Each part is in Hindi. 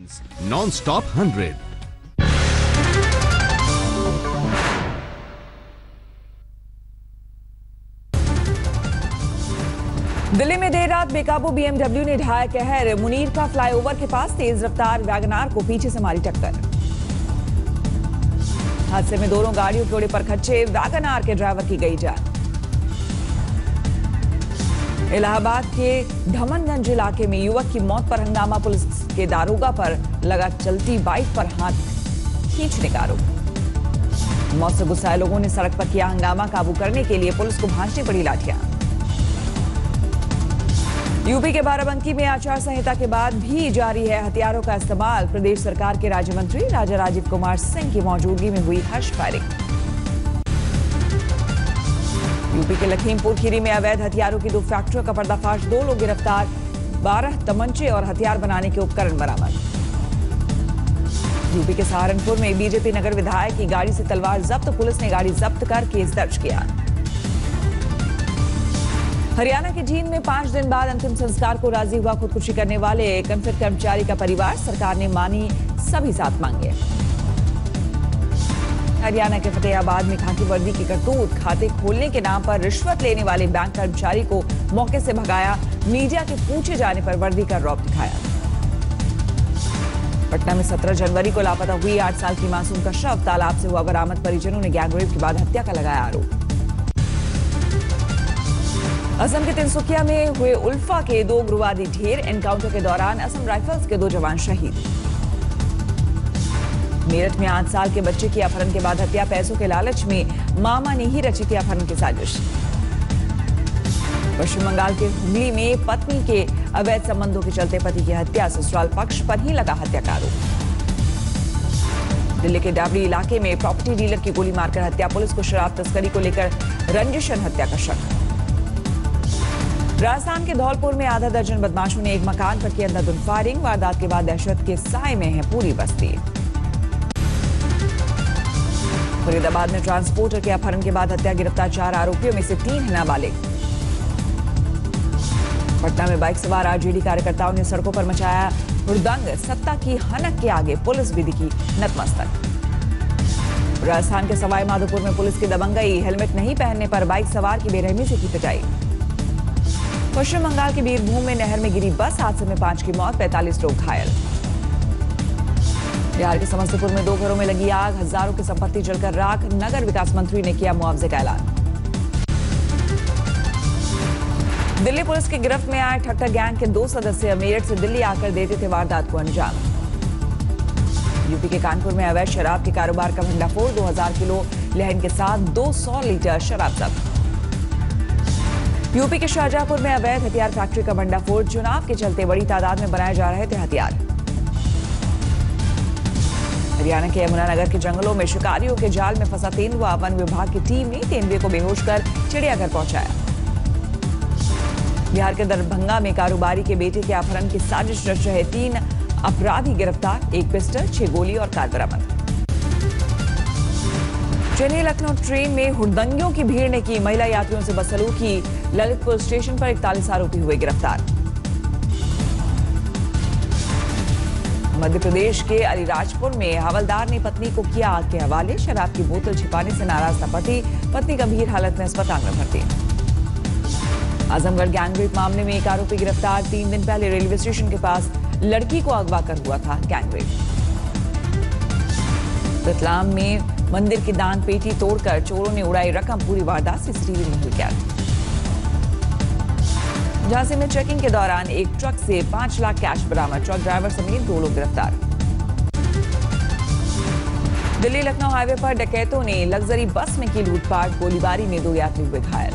Headlines Non-Stop 100। दिल्ली में देर रात बेकाबू बीएमडब्ल्यू ने ढाया कहर। मुनीर का फ्लाईओवर के पास तेज रफ्तार वैगनार को पीछे से मारी टक्कर। हादसे में दोनों गाड़ियों के ओड़े पर खच्चे, वैगनार के ड्राइवर की गई जान। इलाहाबाद के धमनगंज इलाके में युवक की मौत पर हंगामा, पुलिस के दारोगा पर लगा चलती बाइक पर हाथ खींचने का आरोप। मौत से गुस्साए लोगों ने सड़क पर किया हंगामा। काबू करने के लिए पुलिस को भांजनी पड़ी लाठियां। यूपी के बाराबंकी में आचार संहिता के बाद भी जारी है हथियारों का इस्तेमाल। प्रदेश सरकार के राज्य मंत्री राजा राजीव कुमार सिंह की मौजूदगी में हुई हर्ष फायरिंग। यूपी के लखीमपुर खीरी में अवैध हथियारों की 2 फैक्ट्रियों का पर्दाफाश, 2 लोग गिरफ्तार, 12 तमंचे और हथियार बनाने के उपकरण बरामद। यूपी के सहारनपुर में बीजेपी नगर विधायक की गाड़ी से तलवार जब्त, पुलिस ने गाड़ी जब्त कर केस दर्ज किया। हरियाणा के जींद में 5 दिन बाद अंतिम संस्कार को राजी हुआ खुदकुशी करने वाले कन्फेड कर्मचारी का परिवार। सरकार ने मानी सभी 7 मांगे। हरियाणा के फतेहाबाद में खाकी वर्दी की करतूत, खाते खोलने के नाम पर रिश्वत लेने वाले बैंक कर्मचारी को मौके से भगाया। मीडिया के पूछे जाने पर वर्दी का रौब दिखाया। पटना में 17 जनवरी को लापता हुई 8 साल की मासूम का शव तालाब से हुआ बरामद। परिजनों ने गैंगरेप के बाद हत्या का लगाया आरोप। असम के तिनसुकिया में हुए उल्फा के 2 उग्रवादी ढेर। एनकाउंटर के दौरान असम राइफल्स के 2 जवान शहीद। मेरठ में 8 साल के बच्चे की अपहरण के बाद हत्या, पैसों के लालच में मामा ने ही रची थी अपहरण की साजिश। पश्चिम बंगाल के हुगली में पत्नी के अवैध संबंधों के चलते पति की हत्या, ससुराल पक्ष पर ही लगा हत्या का आरोप। दिल्ली के डाबरी इलाके में प्रॉपर्टी डीलर की गोली मारकर हत्या, पुलिस को शराब तस्करी को लेकर रंजिशन हत्या का शक। राजस्थान के धौलपुर में आधा दर्जन बदमाशों ने एक मकान पर की अंधाधुंध फायरिंग। वारदात के बाद दहशत के साए में है पूरी बस्ती। फरीदाबाद में ट्रांसपोर्टर के अपहरण के बाद हत्या, गिरफ्तार 4 आरोपियों में से 3 हैं नाबालिग। पटना में बाइक सवार आरजेडी कार्यकर्ताओं ने सड़कों पर मचाया हुड़दंग। सत्ता की हनक के आगे पुलिस भी दिखी नतमस्तक। राजस्थान के सवाई माधोपुर में पुलिस की दबंगई, हेलमेट नहीं पहनने पर बाइक सवार की बेरहमी से की पिटाई। पश्चिम बंगाल के बीरभूम में नहर में गिरी बस, हादसे में 5 की मौत, 45 लोग घायल। बिहार के समस्तीपुर में 2 घरों में लगी आग, हजारों की संपत्ति जलकर राख। नगर विकास मंत्री ने किया मुआवजे का ऐलान। दिल्ली पुलिस की गिरफ्त में आए ठट्टर गैंग के 2 सदस्य मेरठ से दिल्ली आकर देते थे वारदात को अंजाम। यूपी के कानपुर में अवैध शराब के कारोबार का भंडाफोड़, 2000 किलो लेहन के साथ 200 लीटर शराब जब्त। यूपी के शाहजहांपुर में अवैध हथियार फैक्ट्री का भंडाफोड़, चुनाव के चलते बड़ी तादाद में बनाए जा रहे थे हथियार। हरियाणा के यमुनानगर के जंगलों में शिकारियों के जाल में फंसा तेंदुआ, वन विभाग की टीम ने तेंदुए को बेहोश कर चिड़ियाघर पहुंचाया। बिहार के दरभंगा में कारोबारी के बेटे के अपहरण की साजिश रच रहे 3 अपराधी गिरफ्तार, 1 पिस्टल, 6 गोली और कार बरामद। चेन्नई लखनऊ ट्रेन में हुड़दंगियों की भीड़ ने की महिला यात्रियों से बदसलूकी। ललितपुर स्टेशन पर 41 आरोपी हुए गिरफ्तार। मध्य प्रदेश के अलीराजपुर में हवलदार ने पत्नी को किया आग के हवाले। शराब की बोतल छिपाने से नाराज था पति, पत्नी गंभीर हालत में अस्पताल में भर्ती। आजमगढ़ गैंगरेप मामले में 1 आरोपी गिरफ्तार। 3 दिन पहले रेलवे स्टेशन के पास लड़की को अगवा कर हुआ था गैंगरेप। रतलाम में मंदिर की दान पेटी तोड़कर चोरों ने उड़ाई रकम, पूरी वारदात सीसीटीवी में हुई कैद। झांसी में चेकिंग के दौरान एक ट्रक से 5 लाख कैश बरामद, ट्रक ड्राइवर समेत 2 लोग गिरफ्तार। दिल्ली लखनऊ हाईवे पर डकैतों ने लग्जरी बस में की लूटपाट, गोलीबारी में 2 यात्री हुए घायल।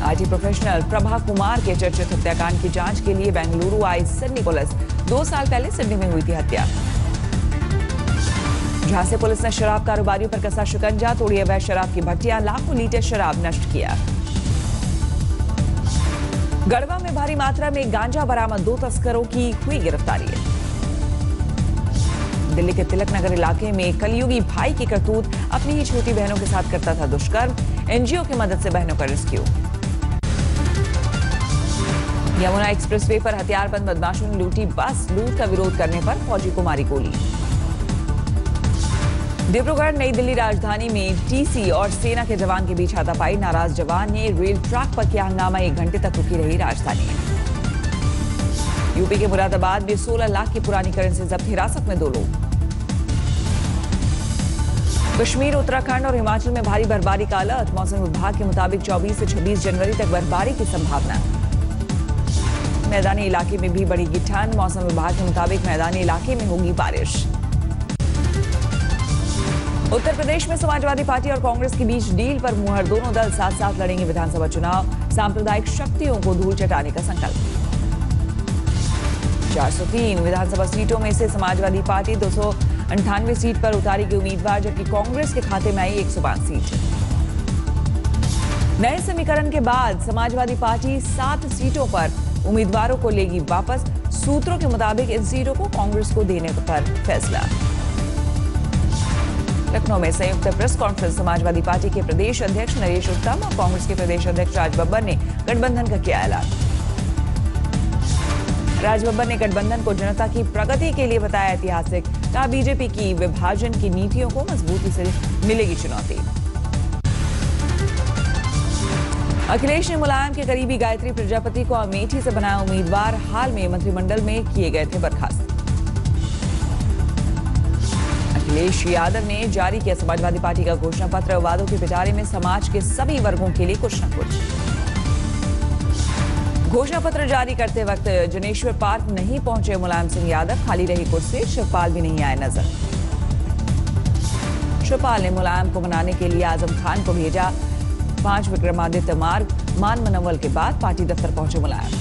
आईटी प्रोफेशनल प्रभा कुमार के चर्चित हत्याकांड की जांच के लिए बेंगलुरु आई सिडनी पुलिस। 2 साल पहले सिडनी में हुई थी हत्या। झांसी पुलिस ने शराब कारोबारियों पर कसा शिकंजा, तोड़ी अवैध शराब की भट्टियां, लाखों लीटर शराब नष्ट किया। गढ़वा में भारी मात्रा में गांजा बरामद, 2 तस्करों की हुई गिरफ्तारी। दिल्ली के तिलक नगर इलाके में कलयुगी भाई की करतूत, अपनी ही छोटी बहनों के साथ करता था दुष्कर्म, एनजीओ की मदद से बहनों का रेस्क्यू। यमुना एक्सप्रेसवे पर हथियारबंद बदमाशों ने लूटी बस। लूट का विरोध करने पर फौजी को मारी गोली। डिब्रूगढ़ नई दिल्ली राजधानी में टीसी और सेना के जवान के बीच हाथापाई। नाराज जवान ने रेल ट्रैक पर किया हंगामा। 1 घंटे तक रुकी रही राजधानी। यूपी के मुरादाबाद में 16 लाख की पुरानी करेंसी जब्त। हिरासत में 2 लोग। कश्मीर, उत्तराखंड और हिमाचल में भारी बर्फबारी का अलर्ट। मौसम विभाग के मुताबिक 24 से 26 जनवरी तक बर्फबारी की संभावना। मैदानी इलाके में भी बढ़ेगी ठंड। मौसम विभाग के मुताबिक मैदानी इलाके में होगी बारिश। उत्तर प्रदेश में समाजवादी पार्टी और कांग्रेस के बीच डील पर मुहर। दोनों दल साथ साथ लड़ेंगे विधानसभा चुनाव। सांप्रदायिक शक्तियों को धूल चटाने का संकल्प। 403 विधानसभा सीटों में से समाजवादी पार्टी 298 सीट पर उतारेगी उम्मीदवार, जबकि कांग्रेस के खाते में आई 105 सीट। नए समीकरण के बाद समाजवादी पार्टी 7 सीटों पर उम्मीदवारों को लेगी वापस। सूत्रों के मुताबिक इन सीटों को कांग्रेस को देने पर फैसला। लखनऊ में संयुक्त प्रेस कॉन्फ्रेंस। समाजवादी पार्टी के प्रदेश अध्यक्ष नरेश उत्तम और कांग्रेस के प्रदेश अध्यक्ष राज बब्बर ने गठबंधन का किया ऐलान। राज बब्बर ने गठबंधन को जनता की प्रगति के लिए बताया ऐतिहासिक। कहा बीजेपी की विभाजन की नीतियों को मजबूती से मिलेगी चुनौती। अखिलेश ने मुलायम के करीबी गायत्री प्रजापति को अमेठी से बनाया उम्मीदवार। हाल में मंत्रिमंडल में किए गए थे बर्खास्त। अखिलेश यादव ने जारी किया समाजवादी पार्टी का घोषणा पत्र। वादों के पिटारे में समाज के सभी वर्गों के लिए कुछ न कुछ। घोषणा पत्र जारी करते वक्त जनेश्वर पार्क नहीं पहुंचे मुलायम सिंह यादव। खाली रही कुर्सी। शिवपाल भी नहीं आए नजर। शिवपाल ने मुलायम को मनाने के लिए आजम खान को भेजा। 5 विक्रमादित्य मार्ग मान मनोवल के बाद पार्टी दफ्तर पहुंचे मुलायम।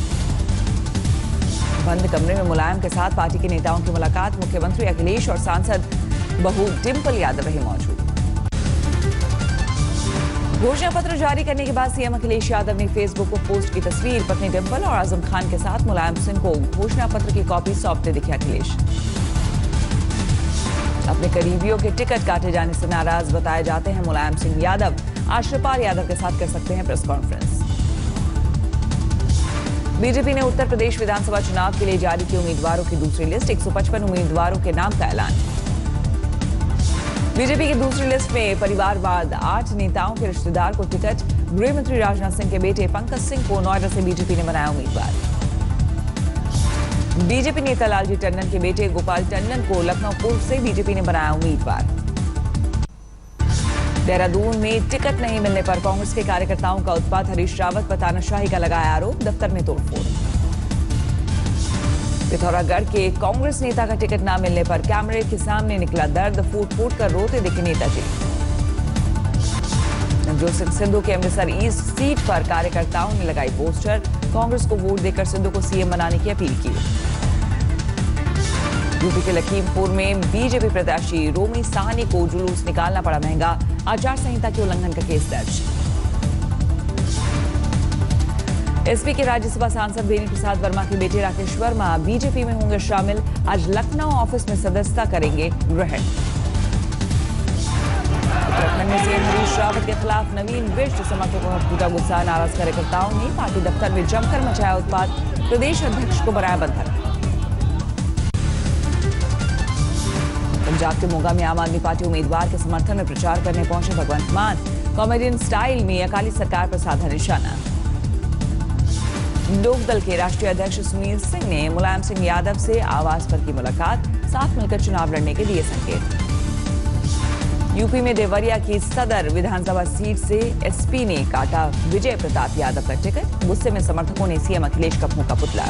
बंद कमरे में मुलायम के साथ पार्टी के नेताओं की मुलाकात। मुख्यमंत्री अखिलेश और सांसद बहू डिंपल यादव रहे मौजूद। घोषणा पत्र जारी करने के बाद सीएम अखिलेश यादव ने फेसबुक पर पोस्ट की तस्वीर। पत्नी डिंपल और आजम खान के साथ मुलायम सिंह को घोषणा पत्र की कॉपी सौंपते दिखे अखिलेश। अपने करीबियों के टिकट काटे जाने से नाराज बताए जाते हैं मुलायम सिंह यादव। आज शिवपाल यादव के साथ कर सकते हैं प्रेस कॉन्फ्रेंस। बीजेपी ने उत्तर प्रदेश विधानसभा चुनाव के लिए जारी की उम्मीदवारों की दूसरी लिस्ट। 155 उम्मीदवारों के नाम का ऐलान। बीजेपी की दूसरी लिस्ट में परिवारवाद। 8 नेताओं के रिश्तेदार को टिकट। गृह मंत्री राजनाथ सिंह के बेटे पंकज सिंह को नोएडा से बीजेपी ने बनाया उम्मीदवार। बीजेपी नेता लालजी टंडन के बेटे गोपाल टंडन को लखनऊ पूर्व से बीजेपी ने बनाया उम्मीदवार। देहरादून में टिकट नहीं मिलने पर कांग्रेस के कार्यकर्ताओं का उत्पात। हरीश रावत पर तानाशाही का लगाया आरोप। दफ्तर में तोड़फोड़। पिथौरागढ़ के कांग्रेस नेता का टिकट न मिलने पर कैमरे के सामने निकला दर्द। फूट-फूट कर रोते दिखे नेताजी। नवजोत सिद्धू के अमृतसर ईस्ट सीट पर कार्यकर्ताओं ने लगाई पोस्टर। कांग्रेस को वोट देकर सिद्धू को सीएम बनाने की अपील की। यूपी के लखीमपुर में बीजेपी प्रत्याशी रोमी साहनी को जुलूस निकालना पड़ा महंगा। आचार संहिता के उल्लंघन का केस दर्ज। एसपी के राज्यसभा सांसद बेनी प्रसाद वर्मा के बेटे राकेश वर्मा बीजेपी में होंगे शामिल। आज लखनऊ ऑफिस में सदस्यता करेंगे ग्रहण। उत्तराखंड में सीएम हरीश रावत के खिलाफ नवीन विष्ट समर्थकों का फूटा गुस्सा। नाराज कार्यकर्ताओं ने पार्टी दफ्तर में जमकर मचाया उत्पात। प्रदेश अध्यक्ष को बनाया बंधक। पंजाब के मोगा में आम आदमी पार्टी उम्मीदवार के समर्थन में प्रचार करने पहुंचे भगवंत मान। कॉमेडियन स्टाइल में अकाली सरकार पर साधा निशाना। लोकदल के राष्ट्रीय अध्यक्ष सुनील सिंह ने मुलायम सिंह यादव से आवास पर की मुलाकात। साथ मिलकर चुनाव लड़ने के दिए संकेत। यूपी में देवरिया की सदर विधानसभा सीट से एसपी ने काटा विजय प्रताप यादव का टिकट। गुस्से में समर्थकों ने सीएम अखिलेश का फूंका पुतला।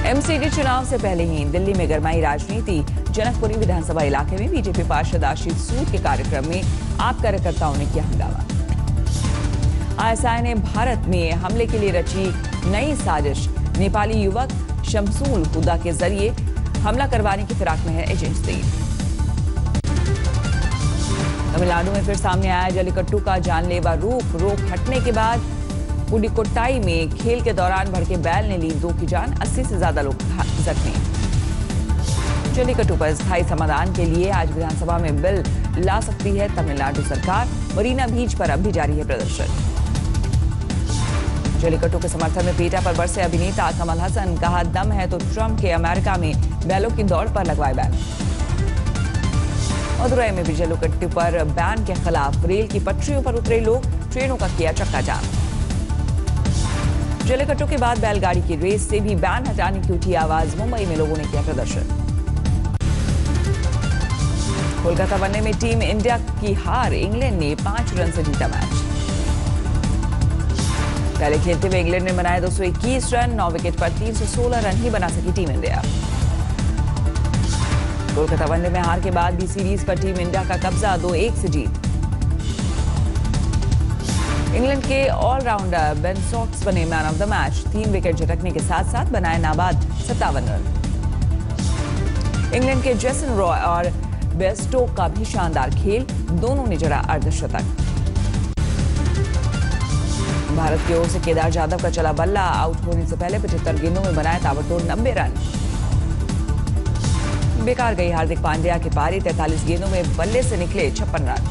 एमसीडी चुनाव से पहले ही दिल्ली में गरमाई राजनीति। जनकपुरी विधानसभा इलाके में बीजेपी पार्षद आशीष सूद के कार्यक्रम में आप कार्यकर्ताओं ने किया हंगामा। आईएसआई ने भारत में हमले के लिए रची नई साजिश। नेपाली युवक शमसूल हुदा के जरिए हमला करवाने की फिराक में है एजेंसी। तमिलनाडु में फिर सामने आया जल्लीकट्टू का जानलेवा रूप। रोक हटने के बाद पुडुकोट्टाई में खेल के दौरान भड़के बैल ने ली 2 की जान। 80 से ज्यादा लोग जख्मी। जल्लीकट्टू पर स्थायी समाधान के लिए आज विधानसभा में बिल ला सकती है तमिलनाडु सरकार। मरीना बीच पर अब भी जारी है प्रदर्शन। जलीकट्टू के समर्थन में पीटा पर बरसे अभिनेता कमल हसन, कहा दम है तो ट्रंप के अमेरिका में बैलों की दौड़ पर लगवाए बैन। मदुरई में भी जलीकट्टू पर बैन के खिलाफ रेल की पटरियों पर उतरे लोग, ट्रेनों का किया चक्का जाम। जलीकट्टू के बाद बैलगाड़ी की रेस से भी बैन हटाने की उठी आवाज, मुंबई में लोगों ने किया प्रदर्शन। कोलकाता वनडे में टीम इंडिया की हार, इंग्लैंड ने 5 रन से जीता मैच। पहले खेलते हुए इंग्लैंड ने बनाए 221 रन, 9 विकेट पर 316 रन ही बना सकी टीम इंडिया। कोलकाता वनडे में हार के बाद भी सीरीज पर टीम इंडिया का कब्जा, 2-1 से जीत। इंग्लैंड के ऑलराउंडर बेन स्टोक्स बने man of the match, 3 wicket झटकने के साथ साथ बनाए नाबाद 57 रन। इंग्लैंड के जेसन रॉय और बेस्टो का भी शानदार खेल, दोनों ने जड़ा अर्धशतक। भारत की ओर से केदार जाधव का चला बल्ला, आउट होने से पहले 75 गेंदों में बनाए ताबड़तोड़ 90 रन। बेकार गई हार्दिक पांड्या की पारी, 43 गेंदों में बल्ले से निकले 56 रन।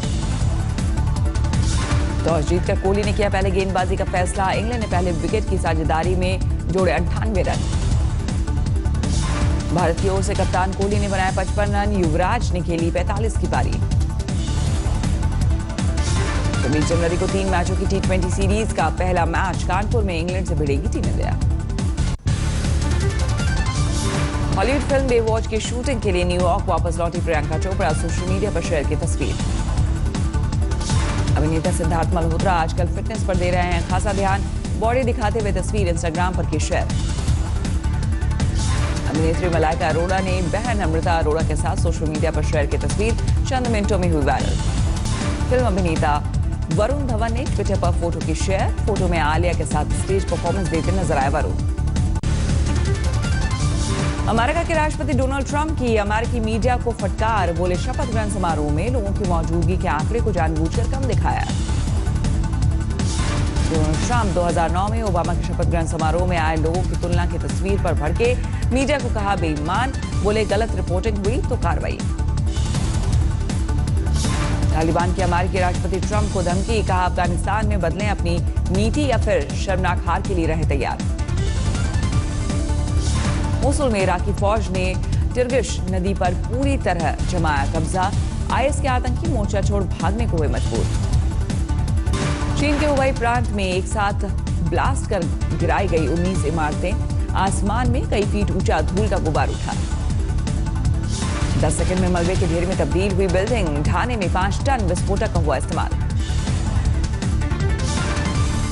टॉस जीतकर कोहली ने किया पहले गेंदबाजी का फैसला, इंग्लैंड ने पहले विकेट की साझेदारी में जोड़े 98 रन। भारत की ओर से कप्तान कोहली ने बनाए 55 रन, युवराज ने खेली 45 की पारी। 19 जनवरी को 3 मैचों की T20 सीरीज का पहला मैच कानपुर में इंग्लैंड से भिड़ेगी team India. Hollywood film Baywatch की शूटिंग के लिए न्यूयॉर्क वापस लौटी प्रियंका चोपड़ा, सोशल मीडिया पर शेयर की तस्वीर। अभिनेता सिद्धार्थ मल्होत्रा आजकल फिटनेस पर दे रहे हैं खासा ध्यान, बॉडी दिखाते हुए तस्वीर इंस्टाग्राम पर की शेयर। अभिनेत्री मलाइका अरोड़ा ने बहन अमृता अरोड़ा के साथ सोशल मीडिया पर शेयर की तस्वीर चंद मिनटों में हुई वायरल। फिल्म अभिनेता वरुण धवन ने ट्विटर पर फोटो की शेयर, फोटो में आलिया के साथ स्टेज परफॉर्मेंस देते नजर आए वरुण। अमेरिका के राष्ट्रपति डोनाल्ड ट्रंप की अमेरिकी मीडिया को फटकार, बोले शपथ ग्रहण समारोह में लोगों की मौजूदगी के आंकड़े को जानबूझकर कम दिखाया। डोनाल्ड ट्रंप 2009 में ओबामा के शपथ ग्रहण समारोह में आए लोगों की तुलना की तस्वीर पर भड़के, मीडिया को कहा बेईमान, बोले गलत रिपोर्टिंग हुई तो कार्रवाई। तालिबान के अमेरिकी राष्ट्रपति ट्रंप को धमकी, कहा अफगानिस्तान में बदलें अपनी नीति या फिर शर्मनाक हार के लिए रहे तैयार। मोसुल में इराकी फौज ने टिर्गिश नदी पर पूरी तरह जमाया कब्जा, आईएस के आतंकी मोर्चा छोड़ भागने को हुए मजबूर। चीन के हुबई प्रांत में एक साथ ब्लास्ट कर गिराई गई 19 इमारतें, आसमान में कई फीट ऊंचा धूल का गुबार उठा। 10 सेकंड में मलबे के ढेर में तब्दील हुई बिल्डिंग, ढाने में 5 टन विस्फोटक का हुआ इस्तेमाल।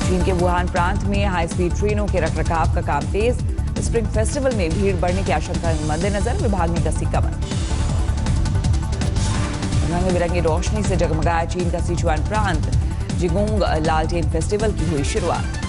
चीन के वुहान प्रांत में हाई स्पीड ट्रेनों के रखरखाव का काम तेज, स्प्रिंग फेस्टिवल में भीड़ बढ़ने की आशंका के मद्देनजर विभाग ने कसी कमर। रंग बिरंगी रोशनी से जगमगाया चीन का सिचुआन प्रांत, जिगोंग लालटेन फेस्टिवल की हुई शुरुआत।